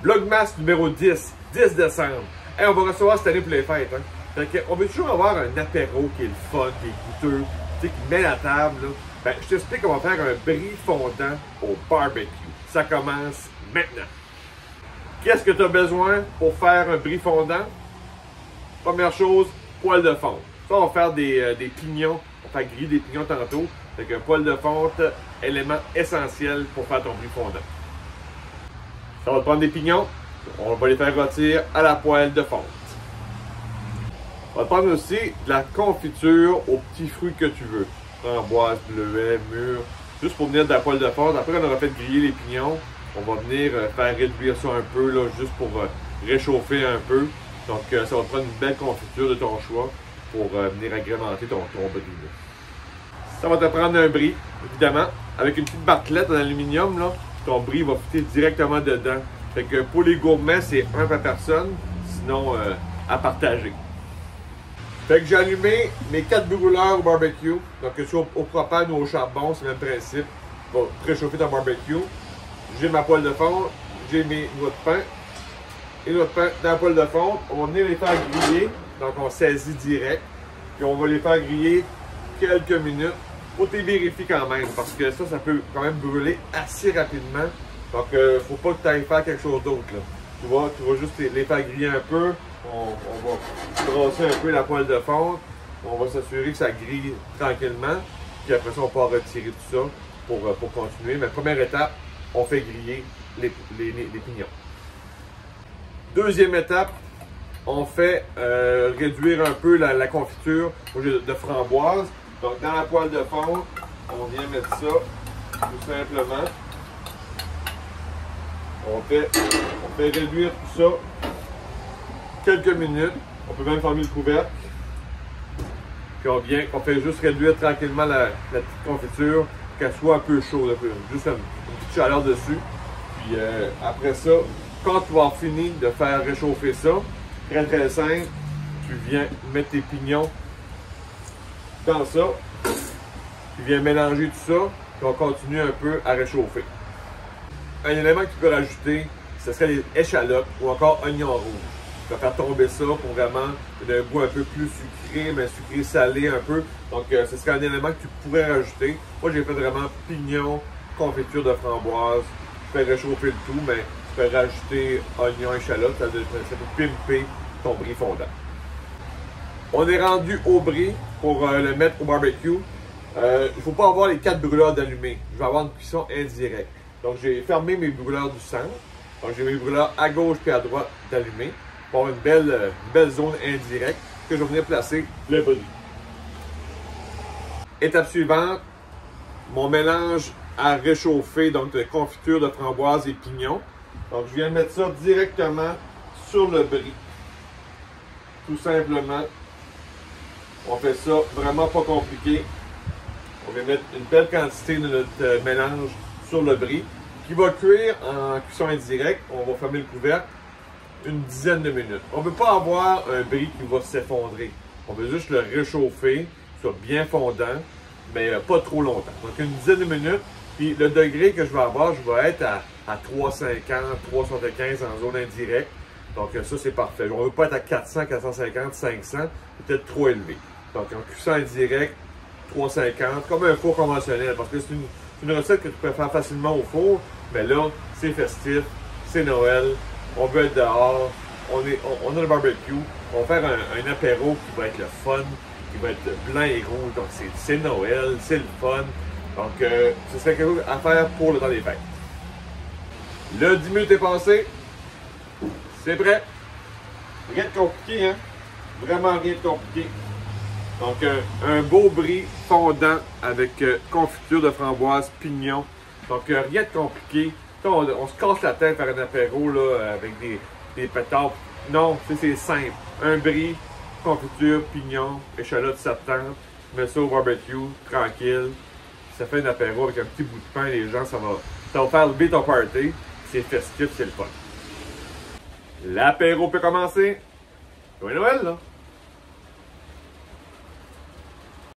Vlogmas numéro 10, 10 décembre. Hey, on va recevoir cette année pour les fêtes. Hein? Fait que, on veut toujours avoir un apéro qui est le fun, qui est goûteux, qui met la table. Là. Ben, je t'explique qu'on va faire un brie fondant au barbecue. Ça commence maintenant. Qu'est-ce que tu as besoin pour faire un brie fondant? Première chose, poêle de fonte. Ça, on va faire des pignons. On va faire griller des pignons tantôt. Fait qu'un poêle de fonte, élément essentiel pour faire ton brie fondant. Ça va te prendre des pignons. On va les faire rôtir à la poêle de fonte. On va te prendre aussi de la confiture aux petits fruits que tu veux. Framboise, bleuet, mûre. Juste pour venir de la poêle de fonte. Après qu'on aura fait griller les pignons, on va venir faire réduire ça un peu, là, juste pour réchauffer un peu. Donc, ça va te prendre une belle confiture de ton choix pour venir agrémenter ton brie. Ça va te prendre un brie, évidemment, avec une petite bartlette en aluminium, là. Ton brie va fitter directement dedans. Fait que pour les gourmets, c'est un par personne, sinon à partager. Fait que j'ai allumé mes 4 brûleurs au barbecue. Donc, que ce soit au propane ou au charbon, c'est le même principe. On va préchauffer ton barbecue. J'ai ma poêle de fonte, j'ai mes noix de pain. Et noix de pain dans la poêle de fonte. On va venir les faire griller. Donc, on saisit direct. Puis, on va les faire griller quelques minutes. Faut que tu vérifies quand même, parce que ça peut quand même brûler assez rapidement. Donc, faut pas que tu ailles faire quelque chose d'autre. Tu vas juste les faire griller un peu. On va brasser un peu la poêle de fonte. On va s'assurer que ça grille tranquillement. Puis après ça, on peut retirer tout ça pour continuer. Mais première étape, on fait griller les pignons. Deuxième étape, on fait réduire un peu la confiture de framboise. Donc, dans la poêle de fonte, on vient mettre ça tout simplement. On fait réduire tout ça quelques minutes. On peut même fermer le couvercle. Puis on fait juste réduire tranquillement la petite confiture, qu'elle soit un peu chaude, juste une petite chaleur dessus. Puis après ça, quand tu vas avoir fini de faire réchauffer ça, très très simple, tu viens mettre tes pignons dans ça, tu viens mélanger tout ça, puis on continue un peu à réchauffer. Un élément que tu peux rajouter, ce serait les échalotes ou encore oignons rouges. Tu vas faire tomber ça pour vraiment un goût un peu plus sucré, mais sucré salé un peu. Donc ce serait un élément que tu pourrais rajouter. Moi j'ai fait vraiment pignons, confiture de framboise, tu fais réchauffer le tout, mais tu peux rajouter oignons, échalotes, ça peut pimper ton brie fondant. On est rendu au brie pour le mettre au barbecue. Il ne faut pas avoir les 4 brûleurs d'allumés. Je vais avoir une cuisson indirecte. Donc, j'ai fermé mes brûleurs du centre. Donc, j'ai mes brûleurs à gauche et à droite d'allumés pour avoir une belle zone indirecte que je vais venir placer le brie. Étape suivante, mon mélange à réchauffer, donc de confiture de framboise et pignons. Donc, je viens mettre ça directement sur le brie. Tout simplement. On fait ça vraiment pas compliqué. On va mettre une belle quantité de notre mélange sur le brie qui va cuire en cuisson indirecte. On va fermer le couvercle une dizaine de minutes. On ne veut pas avoir un brie qui va s'effondrer. On veut juste le réchauffer, soit bien fondant, mais pas trop longtemps. Donc une dizaine de minutes. Puis le degré que je vais avoir, je vais être à 350, 375 en zone indirecte. Donc ça, c'est parfait. On ne veut pas être à 400, 450, 500, peut-être trop élevé. Donc en cuisson indirect, 350, comme un four conventionnel, parce que c'est une recette que tu peux faire facilement au four, mais là, c'est festif, c'est Noël, on veut être dehors, on a le barbecue, on va faire un apéro qui va être le fun, qui va être blanc et rouge, donc c'est Noël, c'est le fun, donc ce serait quelque chose à faire pour le temps des fêtes. Le 10 minutes est passé, c'est prêt, rien de compliqué, hein, vraiment rien de compliqué. Donc, un beau brie fondant avec confiture de framboise, pignon. Donc, rien de compliqué. On se casse la tête faire un apéro là, avec des pétards. Non, c'est simple. Un brie, confiture, pignon, échalote septembre. Tu mets ça au barbecue, tranquille. Ça fait un apéro avec un petit bout de pain. Les gens, ça va faire lever ton party. C'est festif, c'est le fun. L'apéro peut commencer. Joyeux Noël, là!